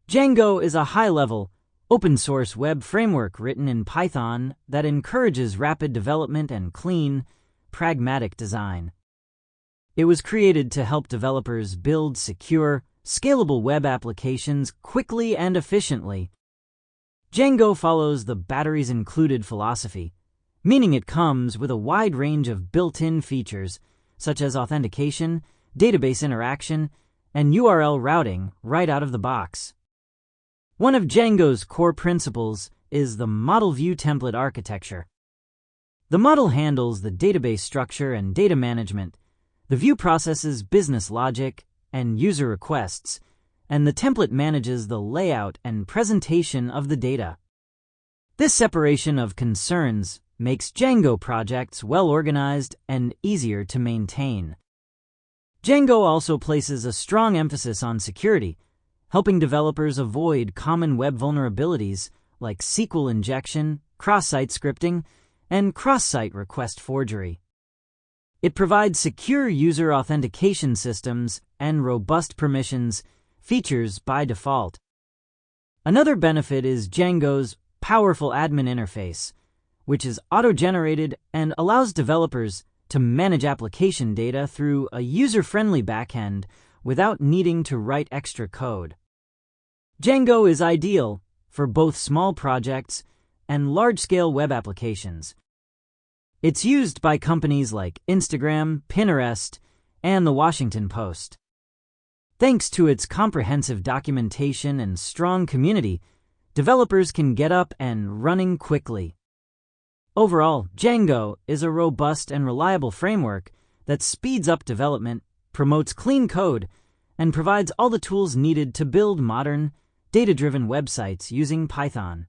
Django is a high-level, open-source web framework written in Python that encourages rapid development and clean, pragmatic design. It was created to help developers build secure, scalable web applications quickly and efficiently. Django follows the batteries included philosophy, meaning it comes with a wide range of built-in features such as authentication, database interaction, and URL routing right out of the box. One of Django's core principles is the model view template architecture. The model handles the database structure and data management, the view processes business logic and user requests, and the template manages the layout and presentation of the data. This separation of concerns makes Django projects well-organized and easier to maintain. Django also places a strong emphasis on security, helping developers avoid common web vulnerabilities like SQL injection, cross-site scripting, and cross-site request forgery. It provides secure user authentication systems and robust permissions features by default. Another benefit is Django's powerful admin interface, which is auto-generated and allows developers to manage application data through a user-friendly backend without needing to write extra code. Django is ideal for both small projects and large-scale web applications. It's used by companies like Instagram, Pinterest, and The Washington Post. Thanks to its comprehensive documentation and strong community, developers can get up and running quickly. Overall, Django is a robust and reliable framework that speeds up development, promotes clean code, and provides all the tools needed to build modern, data-driven websites using Python.